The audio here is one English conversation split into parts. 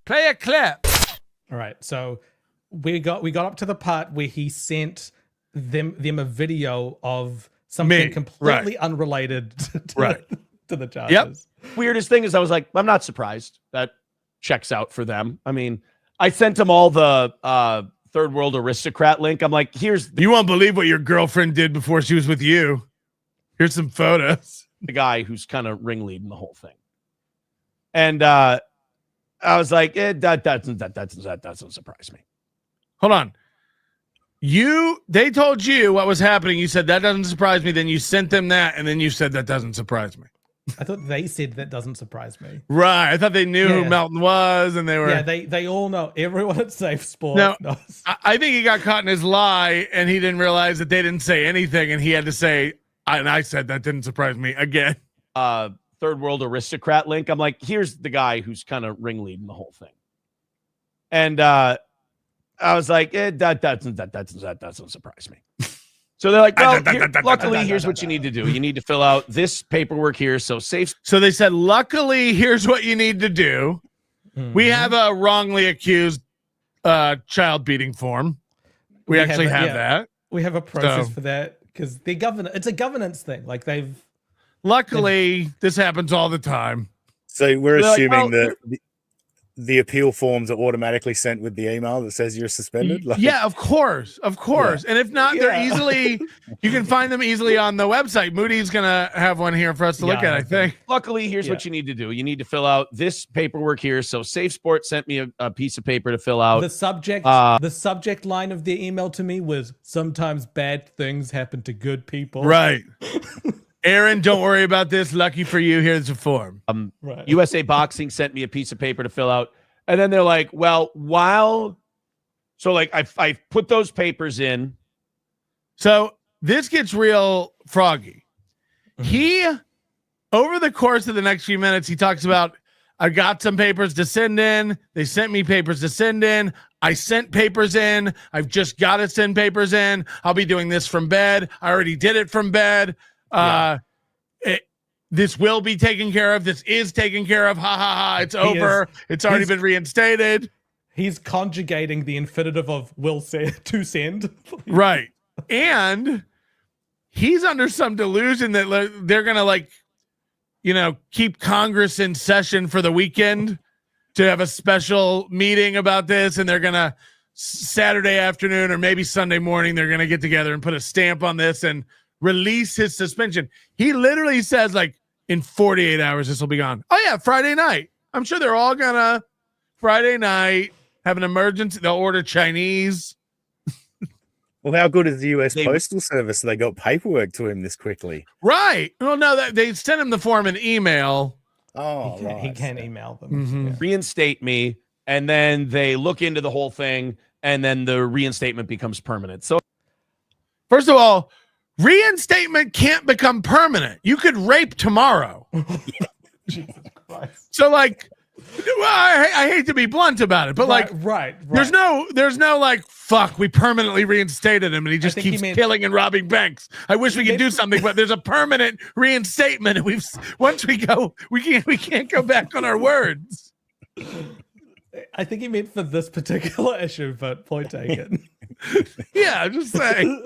Play a clip. All right, so we got up to the part where he sent them a video of something completely unrelated to the charges. Weirdest thing is I was like, I'm not surprised. That checks out for them. I mean, I sent them all the third world aristocrat link. I'm like, you won't believe what your girlfriend did before she was with you. Here's some photos. The guy who's kind of ringleading the whole thing. And I was like, that doesn't surprise me. Hold on. They told you what was happening. You said that doesn't surprise me. Then you sent them that, and then you said that doesn't surprise me. I thought they said that doesn't surprise me. Right. I thought they knew who Melton was, and they were. Yeah, they all know. Everyone at Safe Sport knows. I think he got caught in his lie, and he didn't realize that they didn't say anything, and he had to say, and I said that didn't surprise me again. Third world aristocrat link. I'm like, here's the guy who's kind of ringleading the whole thing. And I was like, that doesn't surprise me. So they're like, well, luckily, here's what you need to do. You need to fill out this paperwork here. So they said, luckily, here's what you need to do. Mm-hmm. We have a wrongly accused child beating form. We actually have that. We have a process for that because it's a governance thing. Like luckily, this happens all the time. So we're assuming that the appeal forms are automatically sent with the email that says you're suspended. Yeah, of course. Yeah. And if not, they're you can find them easily on the website. Moody's going to have one here for us to look at, I think. Luckily, here's what you need to do. You need to fill out this paperwork here. So Safe Sport sent me a piece of paper to fill out. The subject line of the email to me was, sometimes bad things happen to good people. Right. Aaron, don't worry about this. Lucky for you, here's a form. USA Boxing sent me a piece of paper to fill out. And then they're like, well, I put those papers in. So this gets real froggy. He, over the course of the next few minutes, he talks about, I got some papers to send in. They sent me papers to send in. I sent papers in. I've just got to send papers in. I'll be doing this from bed. I already did it from bed. This will be taken care of. This is taken care of. Ha ha ha. It's over. It's already been reinstated. He's conjugating the infinitive of will send to send. Right. And he's under some delusion that they're going to keep Congress in session for the weekend to have a special meeting about this. And they're going to Saturday afternoon or maybe Sunday morning, they're going to get together and put a stamp on this and release his suspension. He literally says in 48 hours, this will be gone. Oh yeah. Friday night. I'm sure they're all gonna Friday night have an emergency. They'll order Chinese. Well, how good is the U.S. Postal Service? They got paperwork to him this quickly. Right. Well, no, they sent him the form in email. Oh, he can email them. Mm-hmm. Yeah. Reinstate me. And then they look into the whole thing and then the reinstatement becomes permanent. So first of all, reinstatement can't become permanent. You could rape tomorrow. Jesus Christ. So I hate to be blunt about it, but right. There's no fuck, we permanently reinstated him and he just keeps killing and robbing banks. I wish we could do something, but there's a permanent reinstatement. And once we go, we can't go back on our words. I think he meant for this particular issue, but point taken. Yeah, I'm just saying.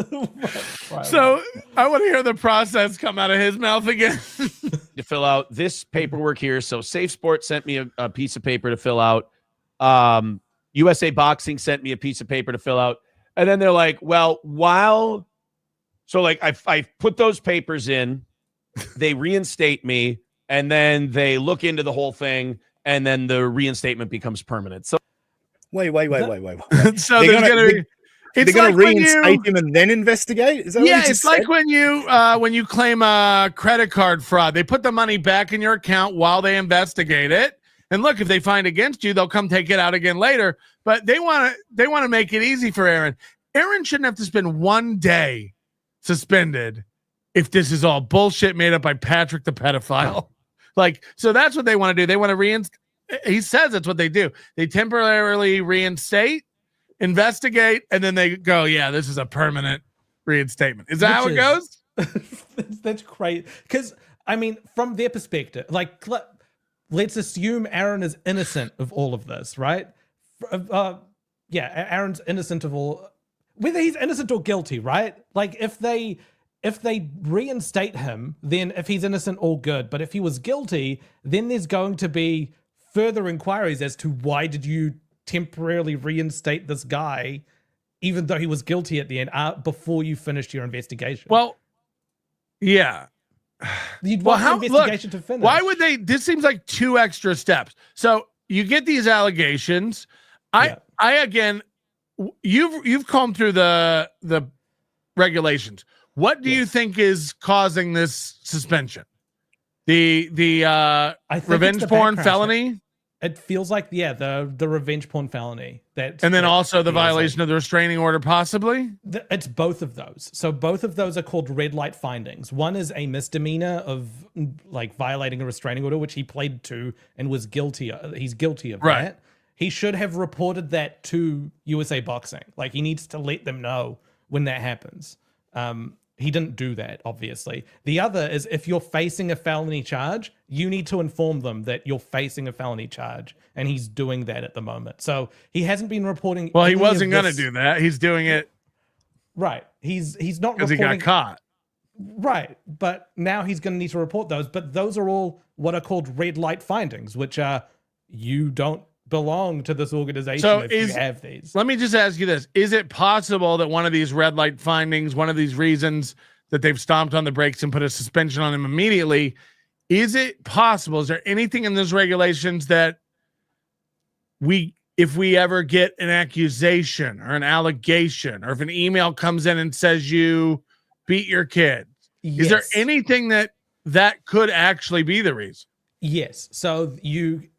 So I want to hear the process come out of his mouth again. To fill out this paperwork here. So Safe Sport sent me a piece of paper to fill out. USA Boxing sent me a piece of paper to fill out. And then they're like, well, I put those papers in, they reinstate me, and then they look into the whole thing, and then the reinstatement becomes permanent. So wait. So they're going to reinstate him and then investigate? Is that what you just said? Like when you claim a credit card fraud. They put the money back in your account while they investigate it. And look, if they find against you, they'll come take it out again later. But they want to make it easy for Aaron. Aaron shouldn't have to spend one day suspended if this is all bullshit made up by Patrick the pedophile. So that's what they want to do. They want to reinstate. He says that's what they do. They temporarily reinstate, investigate, and then they go, yeah, this is a permanent reinstatement. Is that how it goes? That's great. Because, from their perspective, let's assume Aaron is innocent of all of this, right? Yeah, Aaron's innocent of all, whether he's innocent or guilty, right? Like if they reinstate him, then if he's innocent, all good. But if he was guilty, then there's going to be further inquiries as to why did you temporarily reinstate this guy, even though he was guilty at the end, before you finished your investigation. Well, yeah. You'd want the investigation to finish. Why would they? This seems like 2 extra steps. So you get these allegations. I again, you've combed through the regulations. What do you think is causing this suspension? The revenge porn felony? It feels like, the revenge porn felony. And then also the violation of the restraining order, possibly? It's both of those. So both of those are called red light findings. One is a misdemeanor of like violating a restraining order, which he pleaded to and was guilty of. He's guilty of that. He should have reported that to USA Boxing. Like, he needs to let them know when that happens. He didn't do that, obviously. The other is, if you're facing a felony charge, you need to inform them that you're facing a felony charge, and he's doing that at the moment. So he hasn't been reporting. Well, he wasn't going to do that. He's doing it. Right. He's not because he got caught. Right. But now he's going to need to report those. But those are all what are called red light findings, which are, you don't belong to this organization if you have these. Let me just ask you this. Is it possible that one of these red light findings, one of these reasons that they've stomped on the brakes and put a suspension on him immediately, is it possible? Is there anything in those regulations that if we ever get an accusation or an allegation, or if an email comes in and says you beat your kid, is there anything that could actually be the reason? Yes. So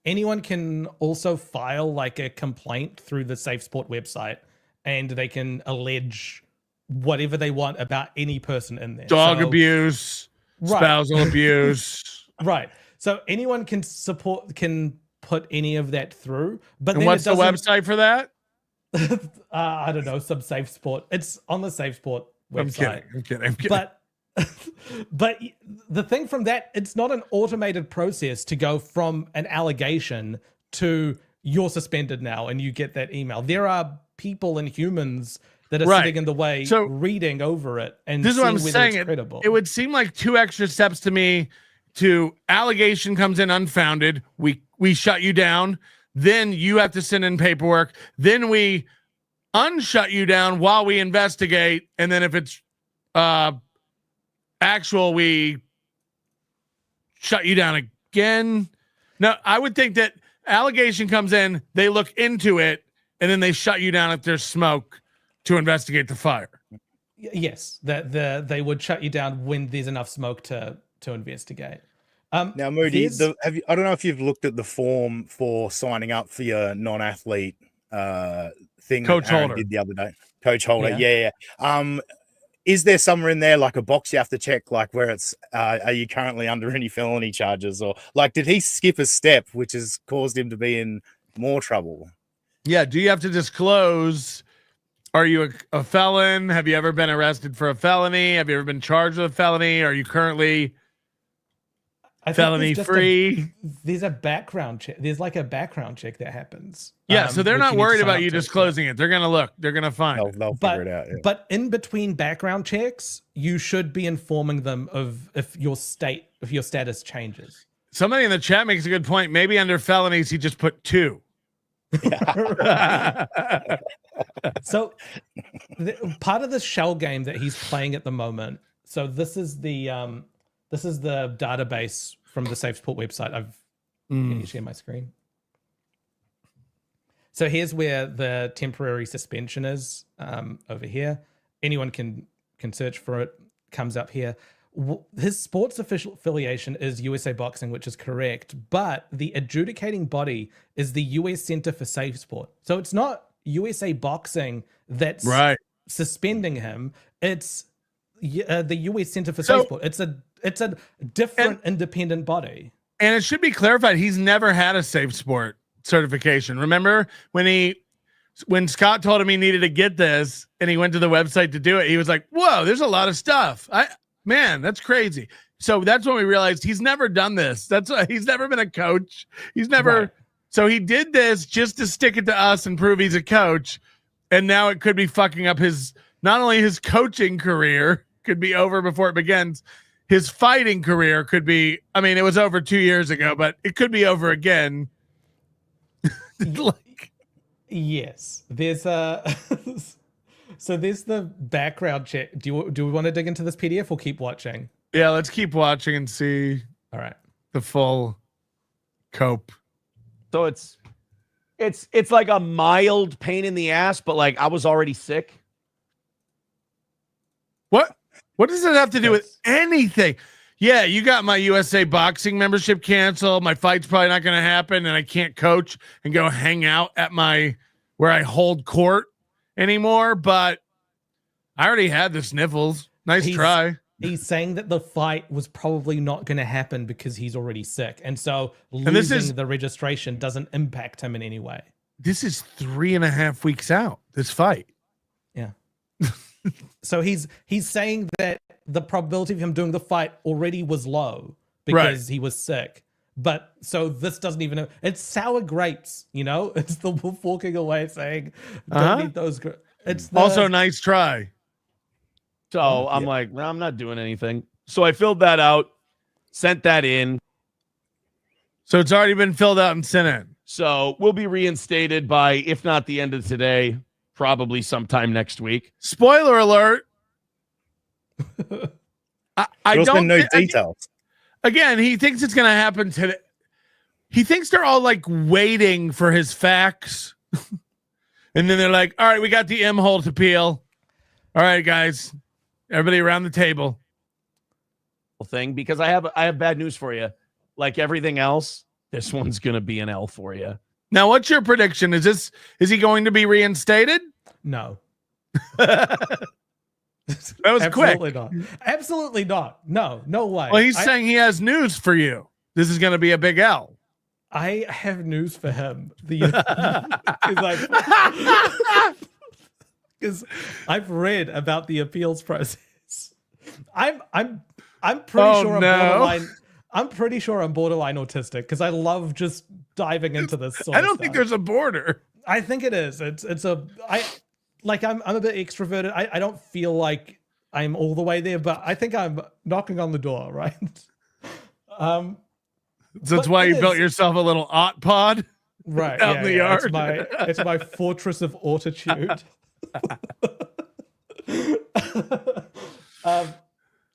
anyone can also file like a complaint through the Safe Sport website, and they can allege whatever they want about any person in there. Dog abuse, spousal abuse. Right. So anyone can put any of that through. But and what's the website for that? I don't know, some Safe Sport. It's on the Safe Sport website. I'm kidding. But the thing from that, it's not an automated process to go from an allegation to you're suspended now and you get that email. There are people and humans that are sitting in the way, reading over it and this is what I'm whether saying. It's credible. It would seem like 2 extra steps to me. To allegation comes in unfounded, we shut you down. Then you have to send in paperwork. Then we unshut you down while we investigate. And then if it's actual, we shut you down again. No, I would think that allegation comes in, they look into it, and then they shut you down if there's smoke to investigate the fire. Yes, they would shut you down when there's enough smoke to investigate. Now, Moody, I don't know if you've looked at the form for signing up for your non-athlete thing Coach that Aaron holder did the other day. Coach holder, yeah. Is there somewhere in there like a box you have to check, like where it's are you currently under any felony charges, or like did he skip a step which has caused him to be in more trouble? Yeah. Do you have to disclose? Are you a felon? Have you ever been arrested for a felony? Have you ever been charged with a felony? Are you currently felony free? There's a background check. There's like a background check that happens. Yeah, so they're not worried about you disclosing it. They're gonna look. They're gonna find. They'll figure it out. Yeah. But in between background checks, you should be informing them of if your status changes. Somebody in the chat makes a good point. Maybe under felonies, he just put 2. So part of the shell game that he's playing at the moment. So this is the database from the Safe Sport website. Can you share my screen? So here's where the temporary suspension is over here. Anyone can search for it. Comes up here. His sports official affiliation is USA Boxing, which is correct, but the adjudicating body is the US Center for Safe Sport. So it's not USA Boxing that's suspending him. It's the US Center for Safe Sport. It's a different independent body. And it should be clarified, he's never had a Safe Sport certification. Remember when Scott told him he needed to get this and he went to the website to do it, he was like, whoa, there's a lot of stuff. Man, that's crazy. So that's when we realized he's never done this. He's never been a coach. He's never. Right. So he did this just to stick it to us and prove he's a coach. And now it could be fucking up not only his coaching career could be over before it begins. His fighting career could be, I mean, it was over 2 years ago, but it could be over again. Yes. There's so there's the background check. Do we want to dig into this PDF or keep watching? Yeah, let's keep watching and see. All right. The full cope. So it's like a mild pain in the ass, but like I was already sick. What does it have to do with anything? Yeah, you got my USA boxing membership canceled. My fight's probably not going to happen, and I can't coach and go hang out at where I hold court anymore. But I already had the sniffles. Nice try. He's saying that the fight was probably not going to happen because he's already sick, and so losing the registration doesn't impact him in any way. This is 3.5 weeks out. This fight. Yeah. So he's saying that the probability of him doing the fight already was low because he was sick. But so this doesn't even, it's sour grapes, you know? It's the wolf walking away saying, don't eat those. It's also nice try. So I'm like, well, I'm not doing anything. So I filled that out, sent that in. So it's already been filled out and sent in. So we'll be reinstated by, if not the end of today, probably sometime next week. Spoiler alert. I don't know details. Again, he thinks it's going to happen today. He thinks they're all like waiting for his facts. And then they're like, all right, we got the Imholte appeal. All right, guys, everybody around the table. Thing, because I have bad news for you. Like everything else, this one's going to be an L for you. Now, what's your prediction? Is he going to be reinstated? No. That was Absolutely quick. Not. Absolutely not. No way. Well, he's saying he has news for you. This is going to be a big L. I have news for him. Because I've read about the appeals process. I'm pretty sure I'm borderline. I'm pretty sure I'm borderline autistic because I love just diving into this. I don't think there's a border. I think it is. I'm a bit extroverted. I don't feel like I'm all the way there, but I think I'm knocking on the door, right? So that's why you built yourself a little ot pod, right? Out in the yard. It's my fortress of altitude.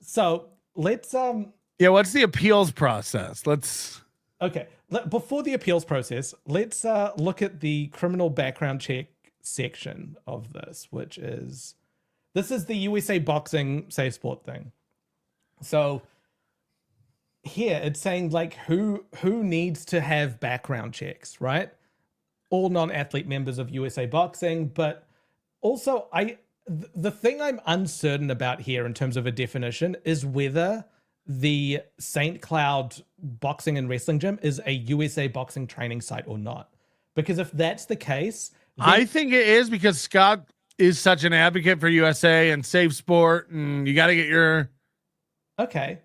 So let's Yeah, what's the appeals process? Okay. Before the appeals process, let's look at the criminal background check section of this, which is the USA Boxing Safe Sport thing. So here it's saying like who needs to have background checks, right? All non-athlete members of USA Boxing, but also the thing I'm uncertain about here in terms of a definition is whether the St. Cloud Boxing and Wrestling Gym is a USA Boxing training site or not. Because if that's the case, I think it is, because Scott is such an advocate for USA and safe sport, and you got to get your... Okay.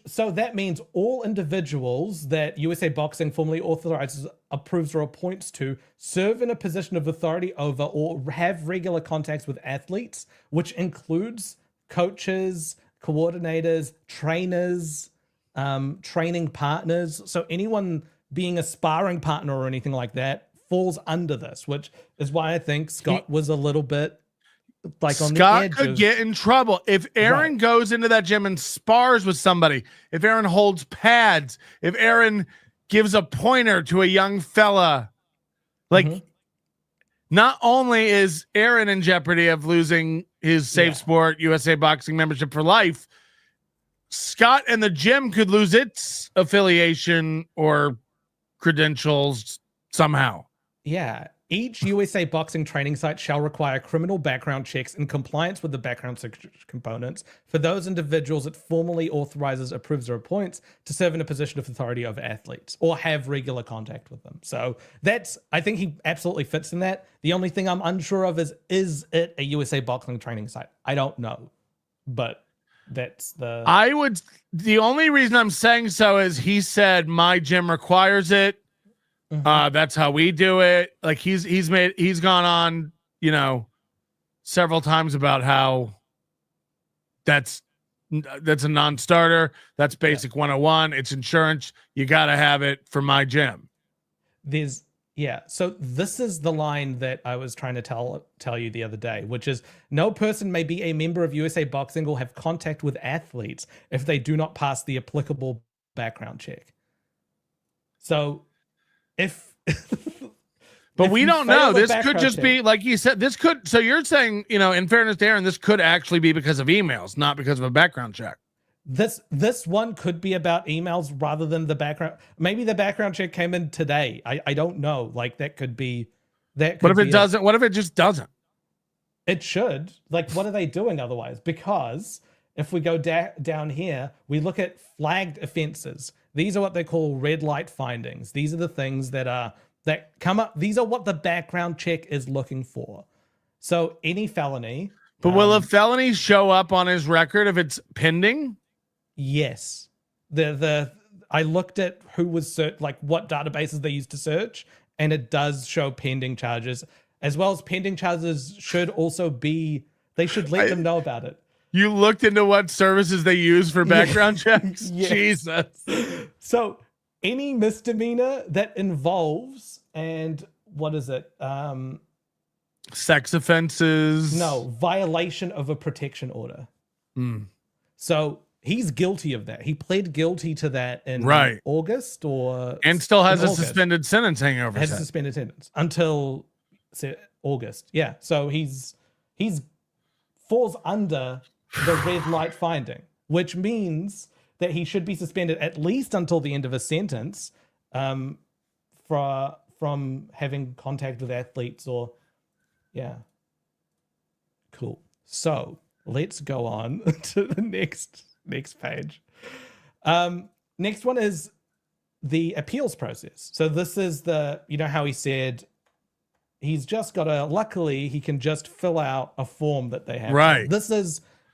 So that means all individuals that USA Boxing formally authorizes, approves, or appoints to serve in a position of authority over or have regular contacts with athletes, which includes coaches, coordinators, trainers, training partners. So anyone being a sparring partner or anything like that falls under this, which is why I think Scott was a little bit like on the edge. Scott could get in trouble if Aaron goes into that gym and spars with somebody, if Aaron holds pads, if Aaron gives a pointer to a young fella. Like, not only is Aaron in jeopardy of losing his Safe Sport USA Boxing membership for life, Scott and the gym could lose its affiliation or credentials somehow. Yeah. Each USA Boxing training site shall require criminal background checks in compliance with the background components for those individuals it formally authorizes, approves, or appoints to serve in a position of authority over athletes or have regular contact with them. So I think he absolutely fits in that. The only thing I'm unsure of is it a USA Boxing training site? I don't know, but That's the. The only reason I'm saying so is he said my gym requires it. That's how we do it. Like he's gone on, several times about how that's a non-starter. That's basic 101. It's insurance. You got to have it for my gym. So this is the line that I was trying to tell you the other day, which is no person may be a member of USA Boxing or have contact with athletes if they do not pass the applicable background check. So but we don't know. This could just be, like you said, so you're saying, in fairness to Aaron, this could actually be because of emails, not because of a background check. This one could be about emails rather than the background. Maybe the background check came in today. I don't know. Like that could be that. What if it doesn't? What if it just doesn't? It should. Like, what are they doing otherwise? Because if we go down here, we look at flagged offenses. These are what they call red light findings. These are the things that come up. These are what the background check is looking for. So any felony. But will a felony show up on his record if it's pending? Yes. I looked at who was what databases they used to search, and it does show pending charges, as well as pending charges should also be. They should let them know about it. You looked into what services they use for background checks? Yes. Jesus. So any misdemeanor that involves, and what is it? Sex offenses. No, violation of a protection order. So he's guilty of that. He pled guilty to that in August and still has a suspended sentence hanging over his head. Has a suspended sentence until August. Yeah. So he's falls under the red light finding, which means that he should be suspended at least until the end of a sentence from having contact with athletes or cool. So let's go on to the next page. Next one is the appeals process. So this is how he said he's just got luckily he can just fill out a form that they have. Right. So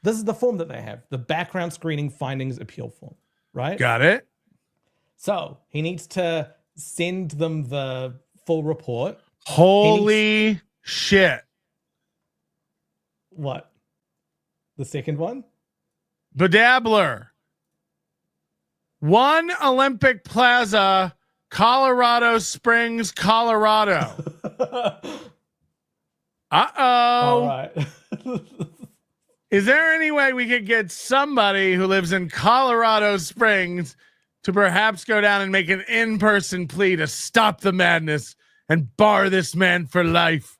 this is the form that they have, the background screening findings appeal form, right? Got it. So he needs to send them the full report. Holy shit. What? The second one? Bedabbler. One Olympic Plaza, Colorado Springs, Colorado. All right. Is there any way we could get somebody who lives in Colorado Springs to perhaps go down and make an in-person plea to stop the madness and bar this man for life?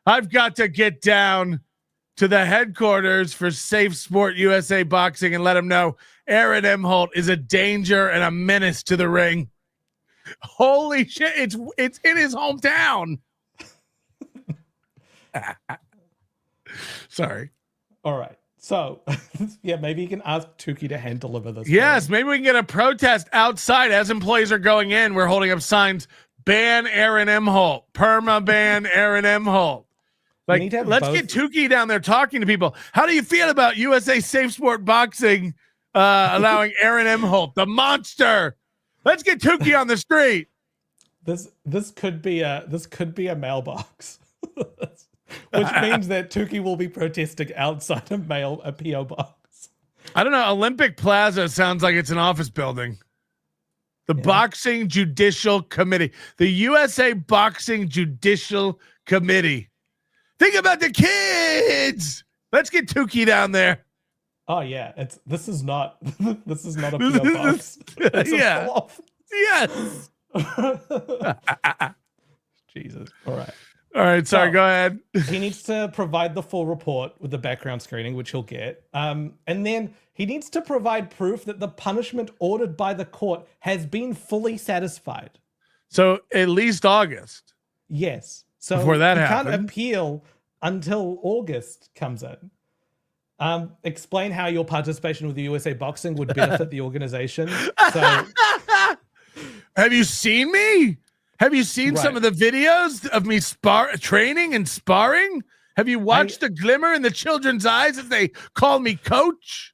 I've got to get down to the headquarters for Safe Sport USA Boxing and let him know Aaron Imholte is a danger and a menace to the ring. Holy shit, it's in his hometown. Sorry. All right. So, maybe you can ask Tukey to hand deliver this. Yes, maybe we can get a protest outside as employees are going in. We're holding up signs, ban Aaron Imholte, perma ban Aaron Imholte. Like, let's get Tukey down there talking to people. How do you feel about USA Safe Sport Boxing allowing Aaron Imholte, the monster? Let's get Tukey on the street. This could be a mailbox, which means that Tukey will be protesting outside a PO box. I don't know. Olympic Plaza sounds like it's an office building. The Boxing Judicial Committee, the USA Boxing Judicial Committee. Think about the kids. Let's get Tukey down there. Oh yeah, this is not a PO box. Yeah. Yes. Jesus. All right. Sorry. Go ahead. He needs to provide the full report with the background screening, which he'll get. And then he needs to provide proof that the punishment ordered by the court has been fully satisfied. So at least August. Yes. So before that he happened, can't appeal until August comes in. Explain how your participation with the USA Boxing would benefit the organization. So, have you seen me? Have you seen some of the videos of me training and sparring? Have you watched the glimmer in the children's eyes as they call me coach?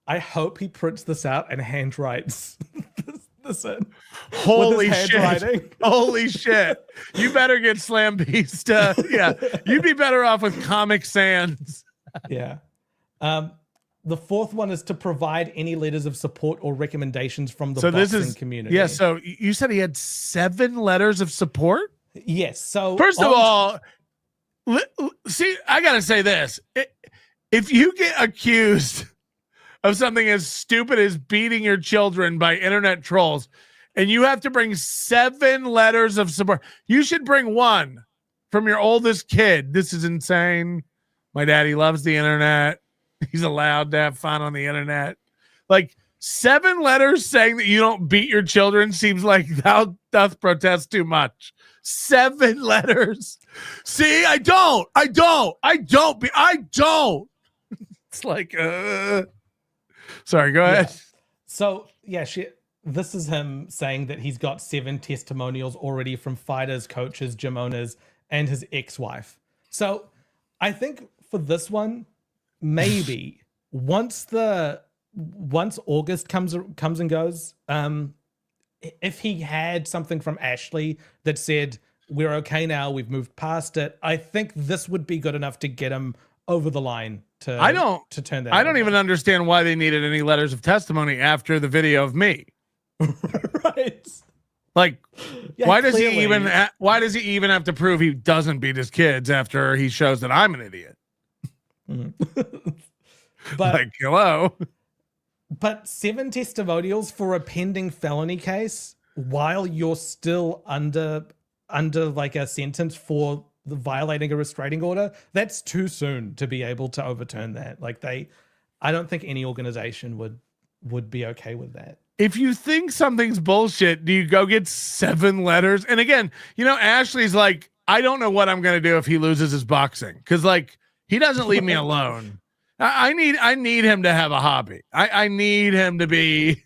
I hope he prints this out and handwrites this in. Holy with his shit. handwriting. Holy shit. You better get Slam Beast. Yeah. You'd be better off with Comic Sans. Yeah. The fourth one is to provide any letters of support or recommendations from the boxing community. Yeah, so you said he had 7 letters of support? Yes. So first of all, see, I got to say this. If you get accused of something as stupid as beating your children by internet trolls, and you have to bring 7 letters of support, you should bring 1 from your oldest kid. This is insane. My daddy loves the internet. He's allowed to have fun on the internet. Like 7 letters saying that you don't beat your children seems like thou doth protest too much. 7 letters. See, I don't. It's like, sorry, go ahead. Yeah. So yeah, this is him saying that he's got 7 testimonials already from fighters, coaches, gym owners, and his ex-wife. So I think for this one, maybe once August comes and goes, if he had something from Ashley that said we're okay now, we've moved past it, I think this would be good enough to get him over the line to turn that. I don't even understand why they needed any letters of testimony after the video of me. Right. Like, yeah, why does clearly. he even have to prove he doesn't beat his kids after he shows that I'm an idiot? But like, hello. But 7 testimonials for a pending felony case while you're still under like a sentence for the violating a restraining order, that's too soon to be able to overturn that. Like I don't think any organization would be okay with that. If you think something's bullshit, do you go get 7 letters? And again, Ashley's like, I don't know what I'm going to do if he loses his boxing. Cause like, he doesn't leave me alone. I need him to have a hobby. I need him to be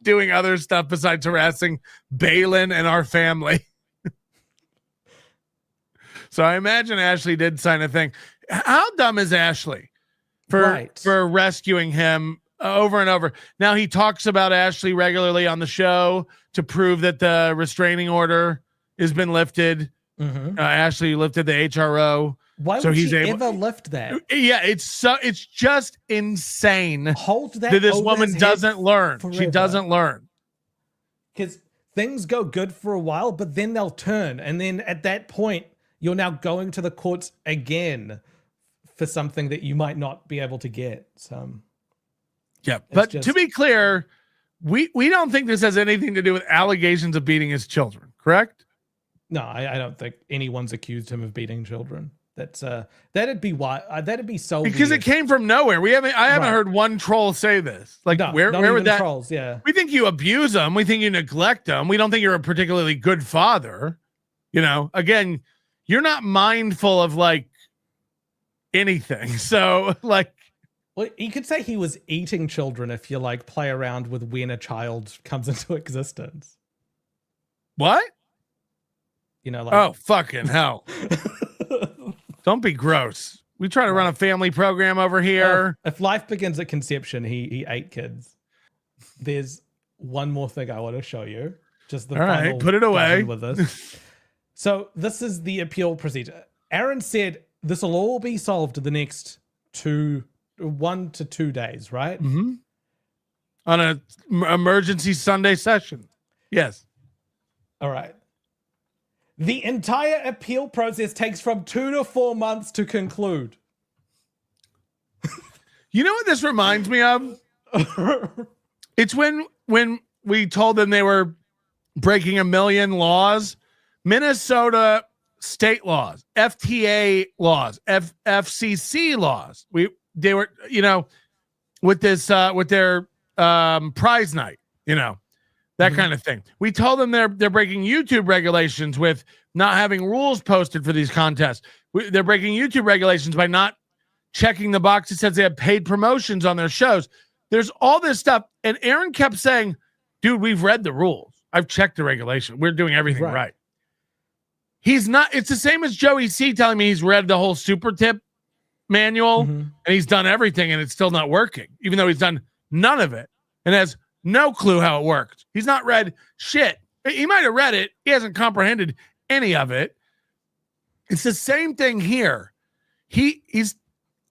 doing other stuff besides harassing Balin and our family. So I imagine Ashley did sign a thing. How dumb is Ashley for rescuing him over and over? Now he talks about Ashley regularly on the show to prove that the restraining order has been lifted. Mm-hmm. Ashley lifted the HRO. Why would he ever lift that? Yeah, it's just insane. Hold that this woman doesn't learn. Forever. She doesn't learn. Because things go good for a while, but then they'll turn. And then at that point, you're now going to the courts again for something that you might not be able to get. So, yeah, but to be clear, we don't think this has anything to do with allegations of beating his children, correct? No, I don't think anyone's accused him of beating children. That's that'd be why that'd be so because weird. It came from nowhere. I haven't heard one troll say this. Like where would that trolls? Yeah, we think you abuse them. We think you neglect them. We don't think you're a particularly good father. Again, you're not mindful of like anything. So like, well, you could say he was eating children if you like play around with when a child comes into existence. What? Like, oh fucking hell. Don't be gross. We try to run a family program over here. If life begins at conception, he ate kids. There's one more thing I want to show you. Just the final put it away with this. So this is the appeal procedure. Aaron said this will all be solved in the next 1 to 2 days, right? Mm-hmm. On an emergency Sunday session. Yes. All right. The entire appeal process takes from 2 to 4 months to conclude. You know what this reminds me of? It's when we told them they were breaking a million laws, Minnesota state laws, FTA laws, FCC laws. They were, with this, with their prize night, that kind of thing. We told them they're breaking YouTube regulations with not having rules posted for these contests. They're breaking YouTube regulations by not checking the box that says they have paid promotions on their shows. There's all this stuff. And Aaron kept saying, dude, we've read the rules. I've checked the regulation. We're doing everything right. He's not. It's the same as Joey C telling me he's read the whole super tip manual, and he's done everything, and it's still not working, even though he's done none of it and has no clue how it worked. He's not read shit. He might have read it. He hasn't comprehended any of it. It's the same thing here.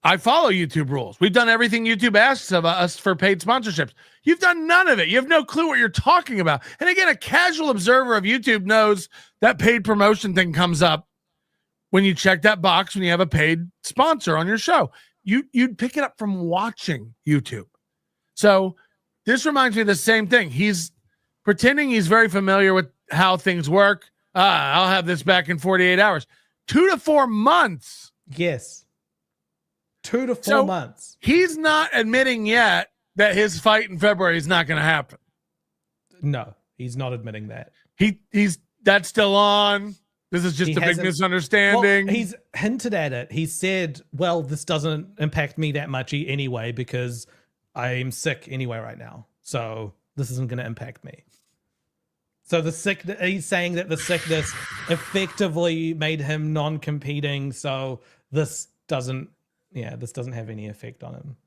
I follow YouTube rules. We've done everything YouTube asks of us for paid sponsorships. You've done none of it. You have no clue what you're talking about. And again, a casual observer of YouTube knows that paid promotion thing comes up when you check that box when you have a paid sponsor on your show. You'd pick it up from watching YouTube. So this reminds me of the same thing. He's pretending he's very familiar with how things work. I'll have this back in 48 hours. 2 to 4 months. Yes. 2 to 4 months. He's not admitting yet that his fight in February is not going to happen. No, he's not admitting that. He's that's still on. This is just a big misunderstanding. Well, he's hinted at it. He said, well, this doesn't impact me that much anyway because I'm sick anyway right now. So this isn't going to impact me. So he's saying that the sickness effectively made him non-competing. So this doesn't have any effect on him.